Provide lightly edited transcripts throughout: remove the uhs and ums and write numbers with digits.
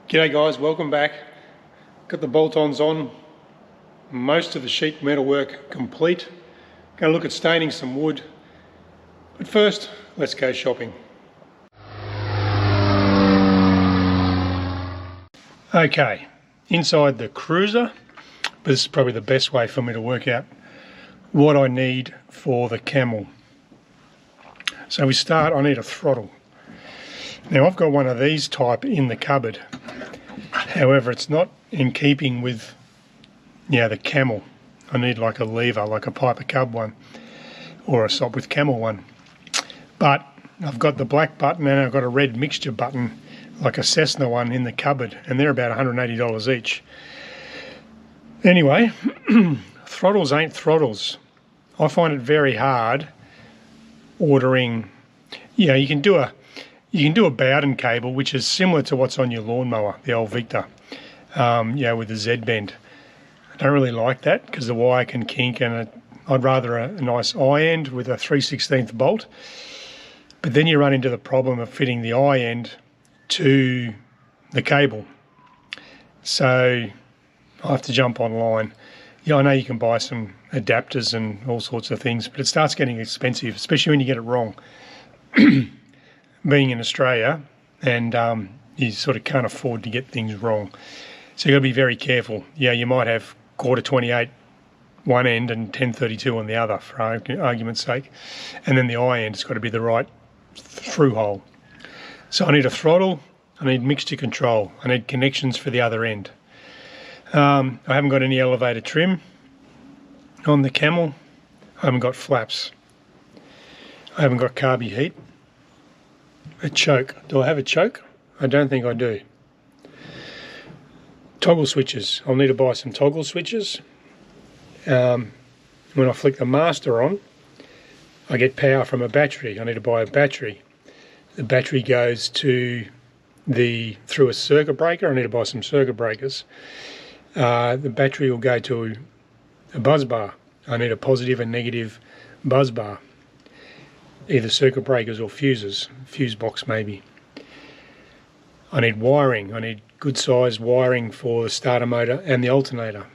G'day guys, welcome back. Got the bolt-ons on, most of the sheet metal work complete. Going to look at staining some wood, but first let's go shopping. Okay, inside the cruiser, but this is probably the best way for me to work out what I need for the Camel. So we start, I need a throttle. Now I've got one of these type in the cupboard. However, it's not in keeping with, the Camel. I need like a lever, like a Piper Cub one, or a Sopwith Camel one. But I've got the black button and I've got a red mixture button, like a Cessna one in the cupboard, and they're about $180 each. Anyway, throttles ain't throttles. I find it very hard ordering. You can do a Bowden cable, which is similar to what's on your lawnmower, the old Victor, with the Z bend. I don't really like that because the wire can kink, and I'd rather a nice eye end with a 3/16 bolt. But then you run into the problem of fitting the eye end to the cable. So I have to jump online. I know you can buy some adapters and all sorts of things, but it starts getting expensive, especially when you get it wrong. Being in Australia, and you sort of can't afford to get things wrong. So you've got to be very careful. You might have 1/4-28 one end and 10/32 on the other, for argument's sake. And then the eye end has got to be the right through hole. So I need a throttle, I need mixture control, I need connections for the other end. I haven't got any elevator trim on the Camel. I haven't got flaps. I haven't got carby heat. A choke. Do I have a choke? I don't think I do. Toggle switches. I'll need to buy some toggle switches. When I flick the master on, I get power from a battery. I need to buy a battery. The battery goes to through a circuit breaker. I need to buy some circuit breakers. The battery will go to a buzz bar. I need a positive and negative buzz bar. Either circuit breakers or fuses, fuse box maybe. I need wiring. I need good sized wiring for the starter motor and the alternator.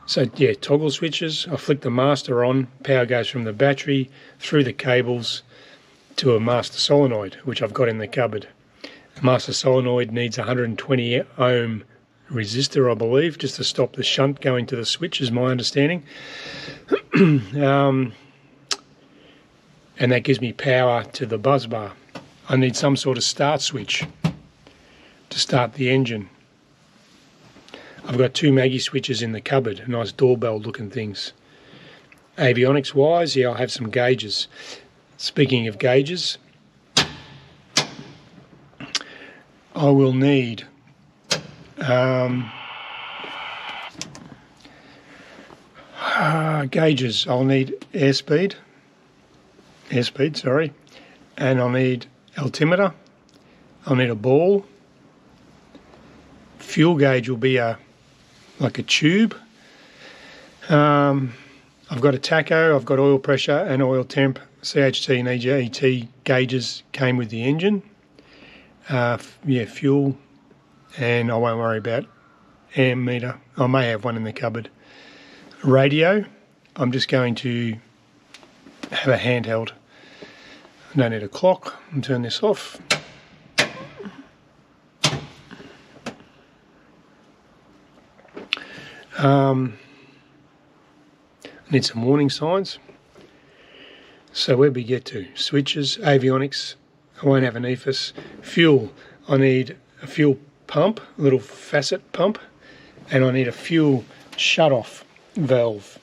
So toggle switches. I flick the master on, power goes from the battery through the cables to a master solenoid, which I've got in the cupboard. A master solenoid needs 120 ohm resistor, I believe, just to stop the shunt going to the switch, is my understanding. And that gives me power to the buzz bar. I need some sort of start switch to start the engine. I've got 2 Maggie switches in the cupboard, nice doorbell looking things. Avionics wise, I'll have some gauges. Speaking of gauges, I will need gauges. I'll need airspeed, and I'll need altimeter. I'll need a ball. Fuel gauge will be like a tube. I've got a tacho, I've got oil pressure and oil temp. CHT and EGT gauges came with the engine. Fuel, and I won't worry about ammeter. I may have one in the cupboard. Radio, I'm just going to have a handheld. I don't need a clock. I'll turn this off. I need some warning signs. So where'd we get to? Switches, avionics. I won't have an EFIS. Fuel. I need a fuel pump, a little facet pump, and I need a fuel shut-off valve.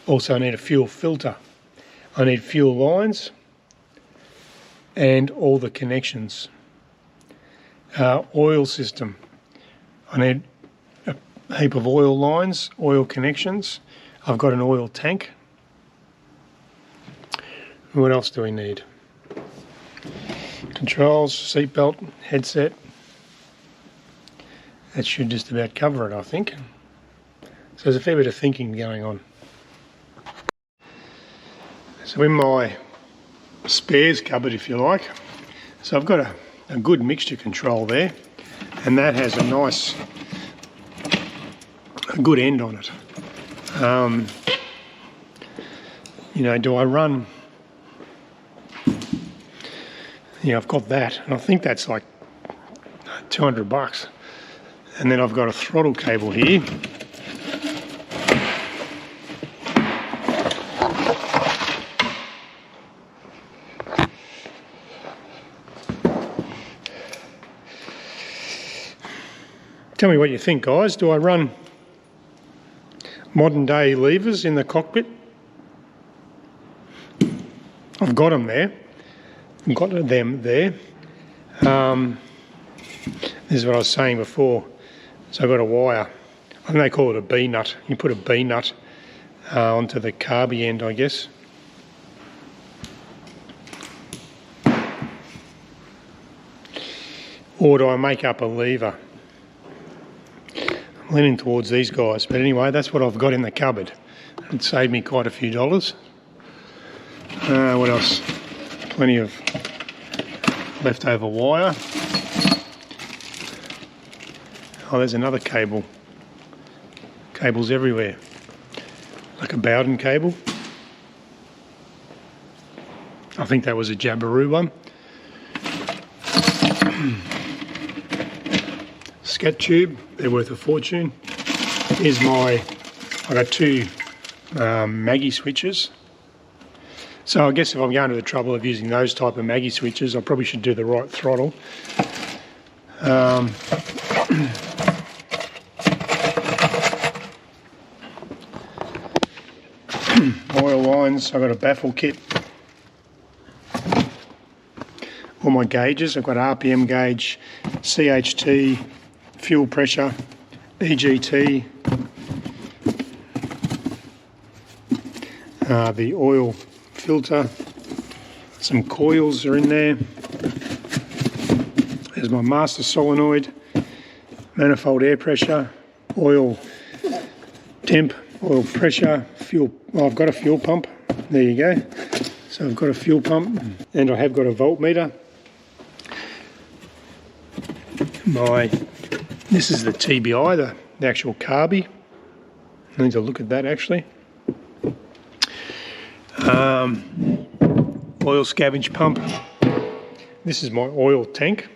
Also I need a fuel filter. I need fuel lines and all the connections. Oil system. I need a heap of oil lines, oil connections. I've got an oil tank. What else do we need? Controls, seatbelt, headset. That should just about cover it, I think. So there's a fair bit of thinking going on. So in my spares cupboard, if you like, so I've got a a good mixture control there, and that has a nice, a good end on it. You know, do I run? Yeah, I've got that, and I think that's like $200. And then I've got a throttle cable here. Tell me what you think, guys. Do I run modern day levers in the cockpit? I've got them there. I've got them there. This is what I was saying before. So I've got a wire. I think they call it a B-nut. You put a B-nut onto the carby end, I guess. Or do I make up a lever? I'm leaning towards these guys, but anyway, that's what I've got in the cupboard. It saved me quite a few dollars. What else? Plenty of leftover wire. Oh, there's another cable. Cables everywhere. Like a Bowden cable. I think that was a Jabiru one. Scat tube, they're worth a fortune. Here's I got two Maggie switches. So I guess if I'm going to the trouble of using those type of Maggie switches, I probably should do the right throttle. Oil lines, I've got a baffle kit. All my gauges, I've got RPM gauge, CHT, fuel pressure, EGT, the oil filter, some coils are in there. There's my master solenoid, manifold air pressure, oil temp, oil pressure, fuel. Oh, I've got a fuel pump. There you go. So I've got a fuel pump, and I have got a voltmeter. This is the TBI, the actual carby. I need to look at that actually. Oil scavenge pump. This is my oil tank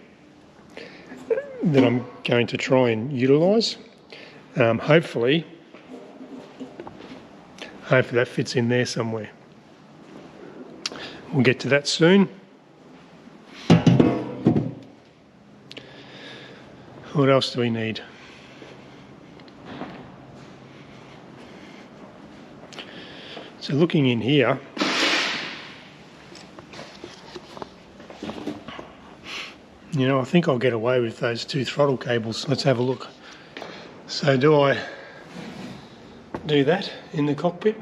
that I'm going to try and utilise. Hopefully that fits in there somewhere. We'll get to that soon. What else do we need? So looking in here, you know, I think I'll get away with those two throttle cables. Let's have a look. So do I do that in the cockpit?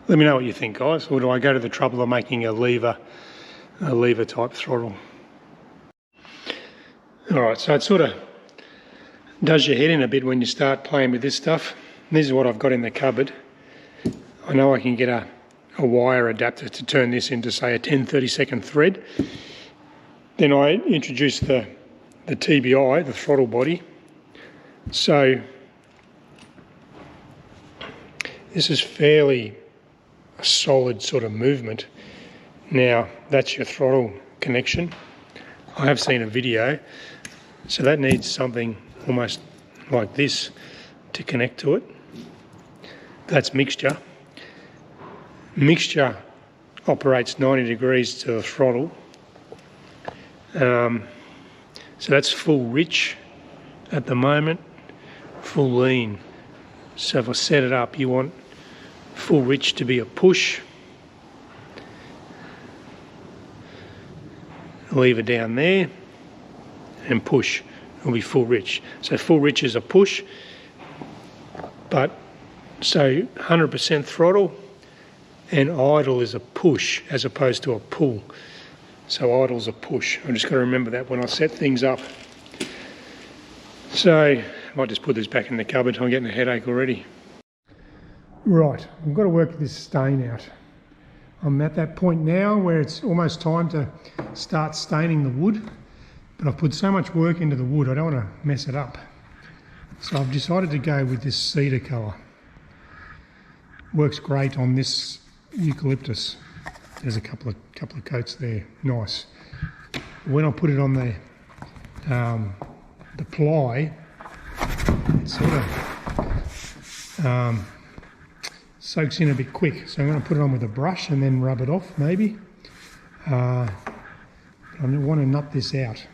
Let me know what you think, guys. Or do I go to the trouble of making a lever type throttle? Alright, so it sort of does your head in a bit when you start playing with this stuff. This is what I've got in the cupboard. I know I can get a wire adapter to turn this into, say, a 10-32 thread. Then I introduce the TBI, the throttle body. So this is fairly a solid sort of movement. Now that's your throttle connection. I have seen a video, so that needs something almost like this to connect to it. That's mixture. Mixture operates 90 degrees to the throttle. So that's full rich at the moment, full lean. So if I set it up, you want full rich to be a push. Lever down there and push. It'll be full rich. So full rich is a push, but so 100% throttle, and idle is a push as opposed to a pull. So idle's a push. I've just got to remember that when I set things up. So I might just put this back in the cupboard. I'm getting a headache already. Right, I've got to work this stain out. I'm at that point now where it's almost time to start staining the wood, but I've put so much work into the wood I don't want to mess it up. So I've decided to go with this cedar colour. Works great on this eucalyptus. There's a couple of coats there, nice. When I put it on the ply, it sort of soaks in a bit quick. So I'm going to put it on with a brush and then rub it off maybe. I want to nut this out.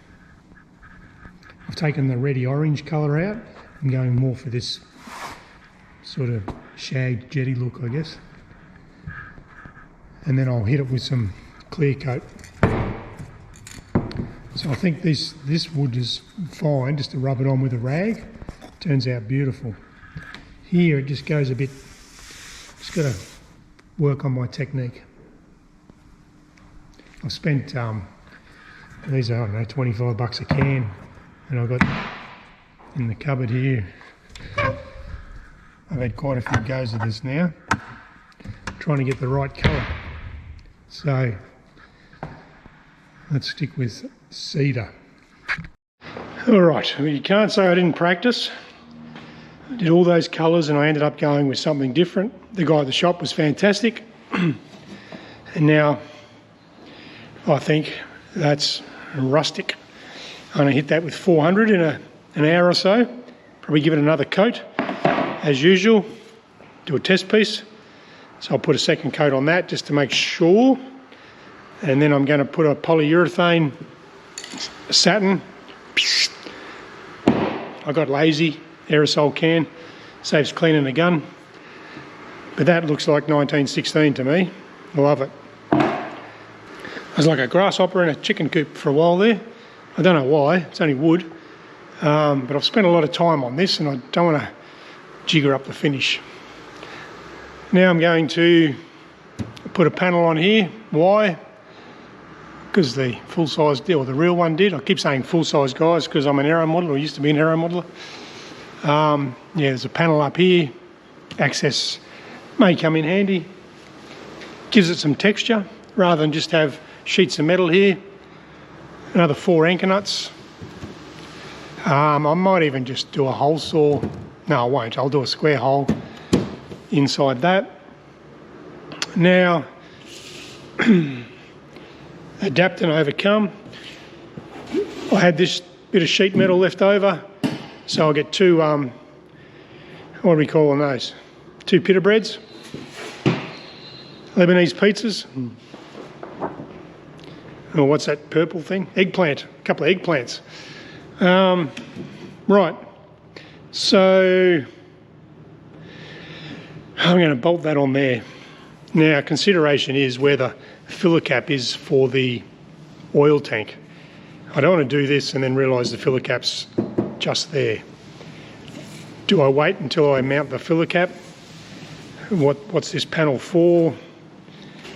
I've taken the reddy orange colour out. I'm going more for this sort of shag jetty look, I guess. And then I'll hit it with some clear coat. So I think this wood is fine just to rub it on with a rag. Turns out beautiful. Here it just goes a bit, just got to work on my technique. I've spent, these are, I don't know, 25 bucks a can, and I've got in the cupboard here, I've had quite a few goes of this now, trying to get the right colour. So let's stick with cedar. Alright, well, you can't say I didn't practice. I did all those colours and I ended up going with something different. The guy at the shop was fantastic. And now I think that's rustic. I'm going to hit that with 400 in an hour or so. Probably give it another coat as usual. Do a test piece. So I'll put a second coat on that just to make sure. And then I'm going to put a polyurethane satin. I got lazy, aerosol can, saves cleaning the gun. But that looks like 1916 to me. I love it. I was like a grasshopper in a chicken coop for a while there. I don't know why, it's only wood. But I've spent a lot of time on this and I don't want to jigger up the finish. Now I'm going to put a panel on here. Why? Because the full-size did, or the real one did. I keep saying full-size, guys, because I'm an aero modeler, or used to be an aero modeler. Yeah, there's a panel up here. Access may come in handy. Gives it some texture, rather than just have sheets of metal here. Another 4 anchor nuts. I might even just do a hole saw. No, I won't. I'll do a square hole inside that. Now, adapt and overcome. I had this bit of sheet metal left over, so I'll get 2, what are we calling those? 2 pita breads, Lebanese pizzas. Oh, what's that purple thing? Eggplant, a couple of eggplants. Right, so I'm going to bolt that on there. Now, consideration is where the filler cap is for the oil tank. I don't want to do this and then realise the filler cap's just there. Do I wait until I mount the filler cap? What's this panel for?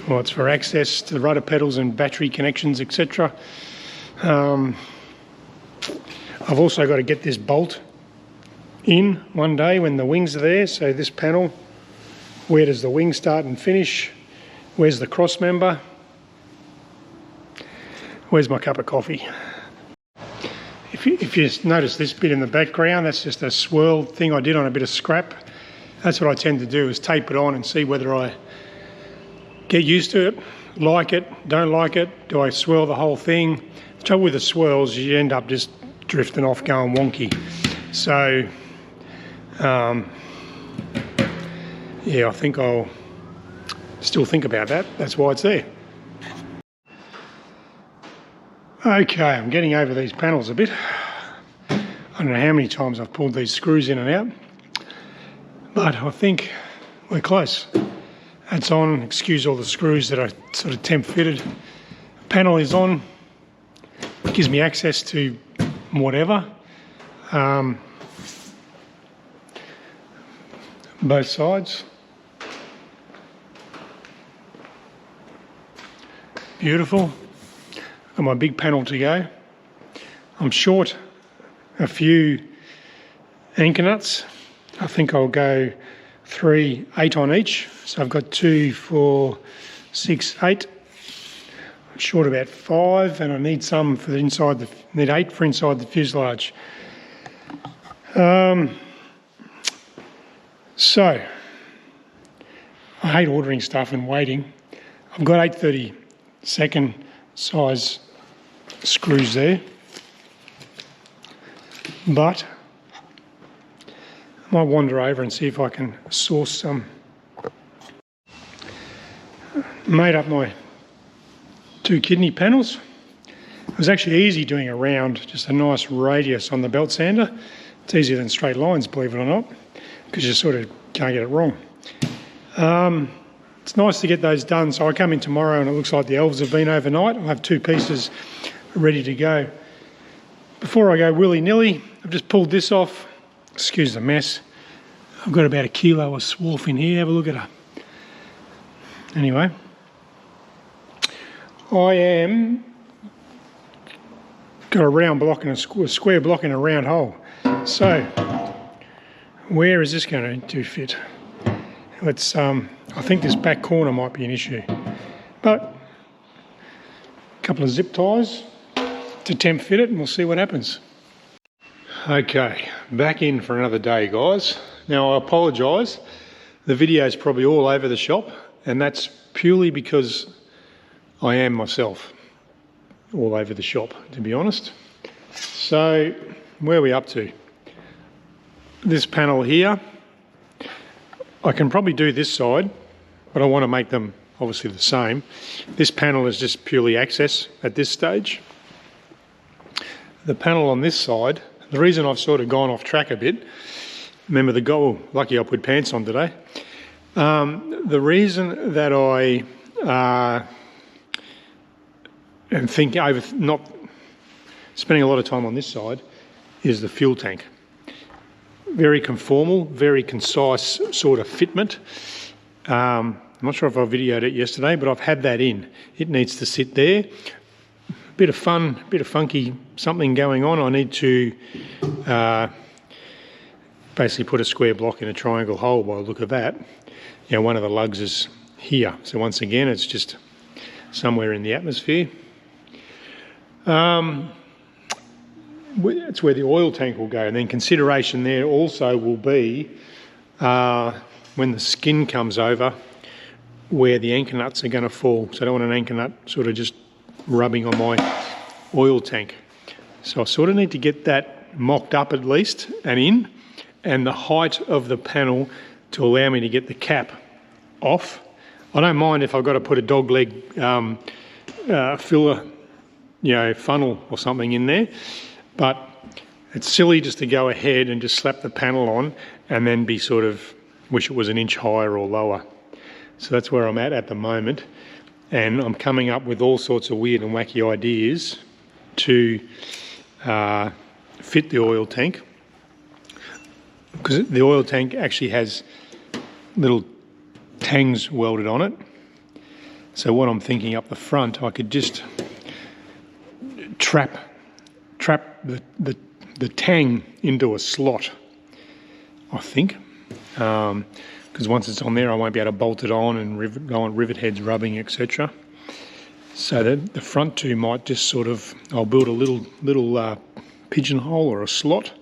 Well, it's for access to the rudder pedals and battery connections, etc. I've also got to get this bolt in one day when the wings are there. So this panel, where does the wing start and finish? Where's the cross member? Where's my cup of coffee? If you notice this bit in the background, that's just a swirl thing I did on a bit of scrap. That's what I tend to do, is tape it on and see whether I get used to it, like it, don't like it. Do I swirl the whole thing? The trouble with the swirls, you end up just drifting off, going wonky. So, yeah, I think I'll still think about that. That's why it's there. Okay, I'm getting over these panels a bit. I don't know how many times I've pulled these screws in and out, but I think we're close. That's on. Excuse all the screws that I sort of temp fitted. Panel is on. Gives me access to whatever. Both sides. Beautiful. Got my big panel to go. I'm short a few anchor nuts. I think I'll go 3 8 on each. So I've got 2 for 6, 8. I'm short about 5, and I need some for the inside. Need 8 for inside the fuselage. So I hate ordering stuff and waiting. I've got 8/32 size screws there, but I might wander over and see if I can source some. Made up my 2 kidney panels. It was actually easy doing a round, just a nice radius on the belt sander. It's easier than straight lines, believe it or not, because you sort of can't get it wrong. It's nice to get those done. So I come in tomorrow and it looks like the elves have been overnight. I'll have 2 pieces ready to go. Before I go willy-nilly, I've just pulled this off. Excuse the mess. I've got about 1 kilo of swarf in here. Have a look at her. Anyway, I am got a round block and a square block in a round hole. So where is this going to fit? Let's I think this back corner might be an issue, but a couple of zip ties to temp fit it and we'll see what happens. Okay, back in for another day, guys. Now I apologise, the video is probably all over the shop, and that's purely because I am myself all over the shop, to be honest. So where are we up to? This panel here, I can probably do this side, but I want to make them obviously the same. This panel is just purely access at this stage. The panel on this side, the reason I've sort of gone off track a bit, remember the goal, lucky I put pants on today. The reason that I am thinking over not spending a lot of time on this side is the fuel tank. Very conformal, very concise sort of fitment. I'm not sure if I videoed it yesterday, but I've had that in. It needs to sit there. Bit of fun, bit of funky something going on. I need to basically put a square block in a triangle hole by the look of that. You know, one of the lugs is here. So once again, it's just somewhere in the atmosphere. It's where the oil tank will go, and then consideration there also will be when the skin comes over where the anchor nuts are going to fall. So I don't want an anchor nut sort of just rubbing on my oil tank. So I sort of need to get that mocked up at least and in, and the height of the panel to allow me to get the cap off. I don't mind if I've got to put a dog leg filler, you know, funnel or something in there, but it's silly just to go ahead and just slap the panel on and then be sort of, wish it was an inch higher or lower. So that's where I'm at the moment, and I'm coming up with all sorts of weird and wacky ideas to fit the oil tank, because the oil tank actually has little tangs welded on it. So what I'm thinking up the front, I could just trap the tang into a slot, I think, because once it's on there I won't be able to bolt it on and I want rivet heads rubbing, etc. So the front two might just sort of, I'll build a little pigeonhole or a slot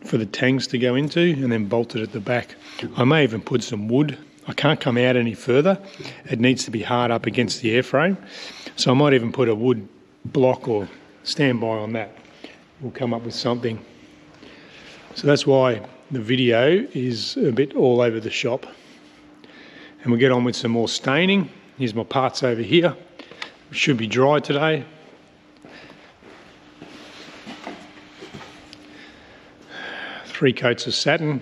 for the tangs to go into and then bolt it at the back. I may even put some wood. I can't come out any further. It needs to be hard up against the airframe. So I might even put a wood block or stand by on that. We'll come up with something. So that's why the video is a bit all over the shop. And we'll get on with some more staining. Here's my parts over here. It should be dry today. Three coats of satin.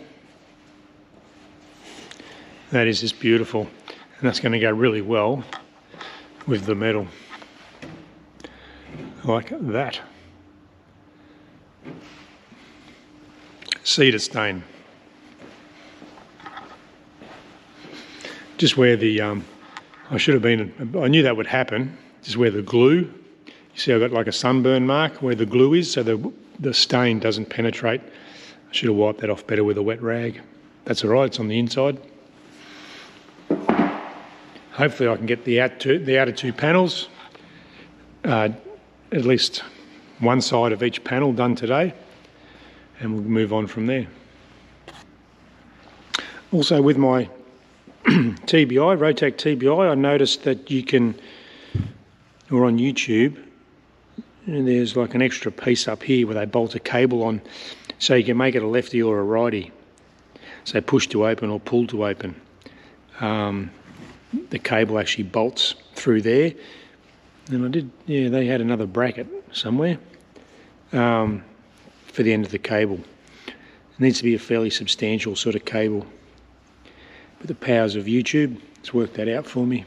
That is just beautiful, and that's going to go really well with the metal, like that. Cedar stain. Just where the, I should have been, I knew that would happen, just where the glue, you see I've got like a sunburn mark where the glue is, so the stain doesn't penetrate. I should have wiped that off better with a wet rag. That's all right, it's on the inside. hopefully I can get the outer two panels, at least one side of each panel done today, and we'll move on from there. Also with my TBI, Rotac TBI, I noticed that you can, or on YouTube, and there's like an extra piece up here where they bolt a cable on, so you can make it a lefty or a righty. So push to open or pull to open. The cable actually bolts through there. And they had another bracket somewhere for the end of the cable. It needs to be a fairly substantial sort of cable. But the powers of YouTube, it's worked that out for me.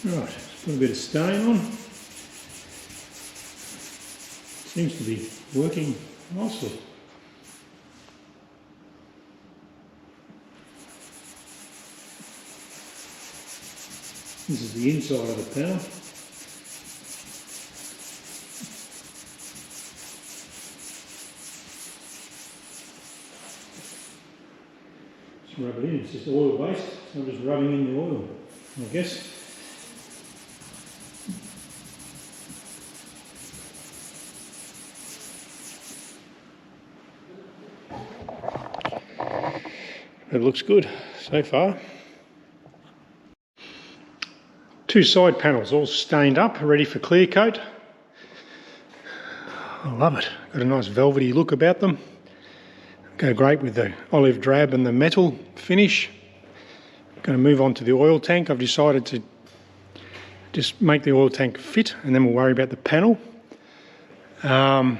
Right, put a bit of stain on. Seems to be working nicely. This is the inside of the panel. Just rub it in. It's just oil based, so I'm just rubbing in the oil, I guess. It looks good so far. Two side panels all stained up, ready for clear coat. I love it. Got a nice velvety look about them. Go great with the olive drab and the metal finish. Going to move on to the oil tank. I've decided to just make the oil tank fit and then we'll worry about the panel. Got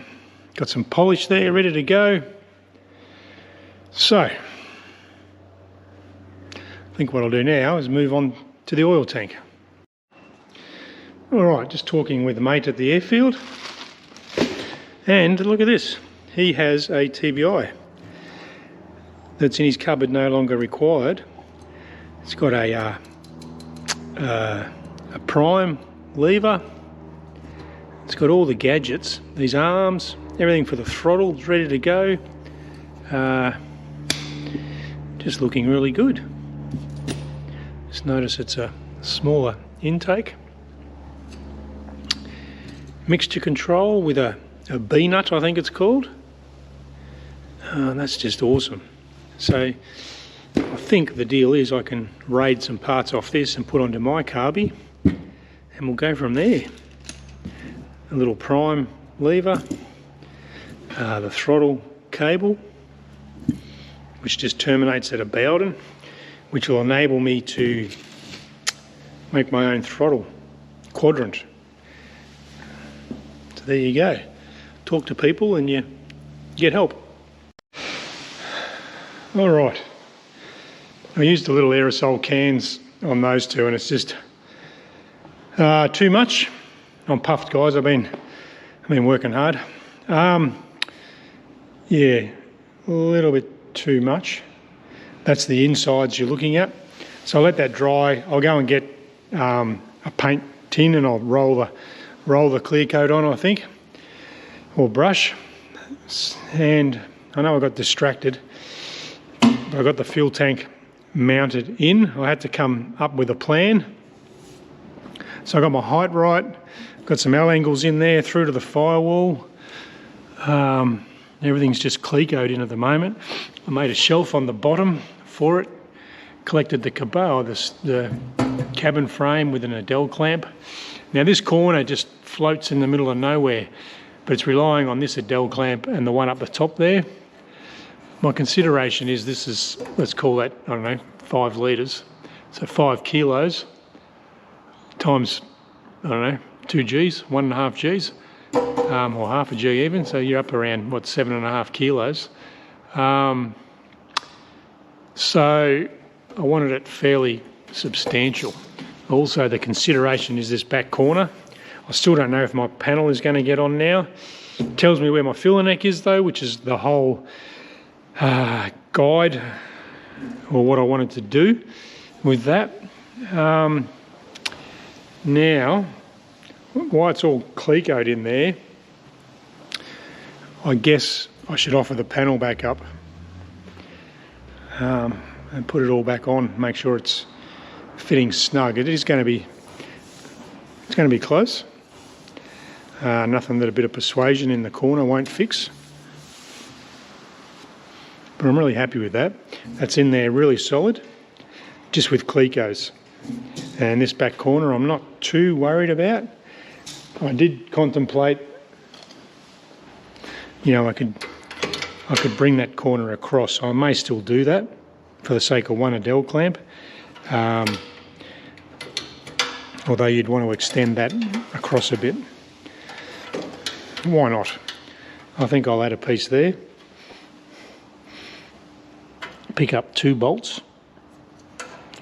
some polish there ready to go. So, I think what I'll do now is move on to the oil tank. Alright, just talking with a mate at the airfield, and look at this, he has a TBI that's in his cupboard, no longer required. It's got a prime lever, it's got all the gadgets, these arms, everything for the throttle is ready to go, just looking really good. Just notice it's a smaller intake. Mixture control with a B-nut, I think it's called. That's just awesome. So I think the deal is I can raid some parts off this and put onto my carby, and we'll go from there. A little prime lever, the throttle cable, which just terminates at a Bowden, which will enable me to make my own throttle quadrant. So there you go. Talk to people and you get help. All right. I used the little aerosol cans on those two and it's just too much. I'm puffed, guys. I've been working hard. Yeah, a little bit too much. That's the insides you're looking at. So I'll let that dry. I'll go and get a paint tin and I'll roll the clear coat on, I think, or brush. And I know I got distracted, but I got the fuel tank mounted in. I had to come up with a plan. So I got my height right, got some L angles in there through to the firewall. Everything's just clecoed in at the moment. I made a shelf on the bottom for it, collected the the cabin frame with an Adele clamp. Now this corner just floats in the middle of nowhere, but it's relying on this Adele clamp and the one up the top there. My consideration is this is, let's call that, I don't know, 5 litres, so 5 kilos times, I don't know, 2 Gs, 1.5 Gs, or half a G even, so you're up around, what, 7.5 kilos. So I wanted it fairly substantial. Also, the consideration is this back corner. I still don't know if my panel is going to get on now. It tells me where my filler neck is though, which is the whole guide, or what I wanted to do with that. Now, while it's all clecoed in there, I guess I should offer the panel back up and put it all back on, make sure it's fitting snug. It's going to be close. Nothing that a bit of persuasion in the corner won't fix. But I'm really happy with that. That's in there really solid, just with clecos. And this back corner I'm not too worried about. I did contemplate, you know, I could bring that corner across. I may still do that for the sake of one Adele clamp. Although you'd want to extend that across a bit. Why not? I think I'll add a piece there. Pick up 2 bolts.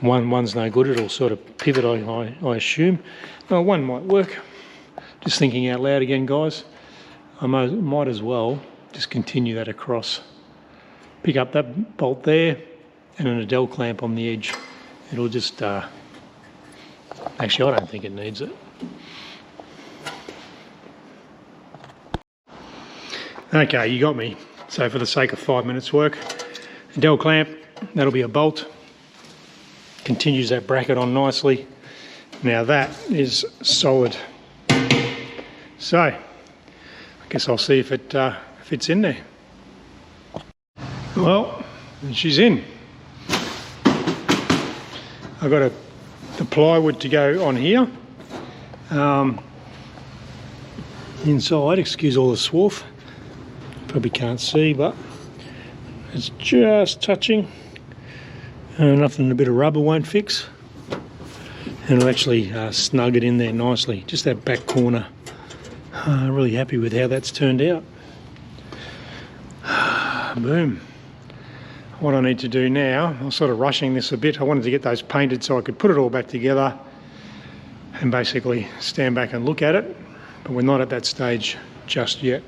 One's no good, it'll sort of pivot, I assume. Oh, one might work. Just thinking out loud again, guys. I might as well just continue that across. Pick up that bolt there and an Adele clamp on the edge. It'll just, actually I don't think it needs it. Okay, you got me. So for the sake of 5 minutes work, Adele clamp, that'll be a bolt. Continues that bracket on nicely. Now that is solid. So, I guess I'll see if it fits in there. Well, she's in. I've got the plywood to go on here. Inside, excuse all the swarf. Probably can't see, but it's just touching. Nothing a bit of rubber won't fix. And it'll actually snug it in there nicely. Just that back corner. Really happy with how that's turned out. Boom. What I need to do now, I'm sort of rushing this a bit. I wanted to get those painted so I could put it all back together and basically stand back and look at it. But we're not at that stage just yet.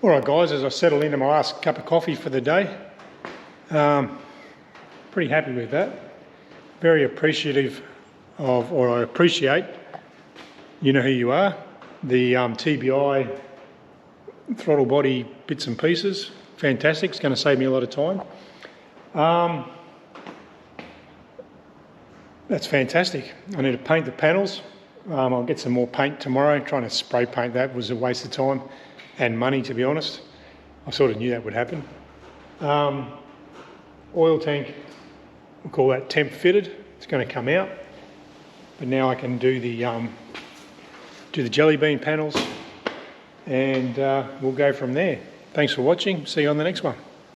Alright guys, as I settle into my last cup of coffee for the day, pretty happy with that. Very appreciative of, or I appreciate, you know who you are, the TBI throttle body bits and pieces. Fantastic, it's going to save me a lot of time. That's fantastic. I need to paint the panels. I'll get some more paint tomorrow. Trying to spray paint that was a waste of time and money, to be honest. I sort of knew that would happen. Oil tank, we'll call that temp fitted. It's going to come out, but now I can do the jelly bean panels, and we'll go from there. Thanks for watching. See you on the next one.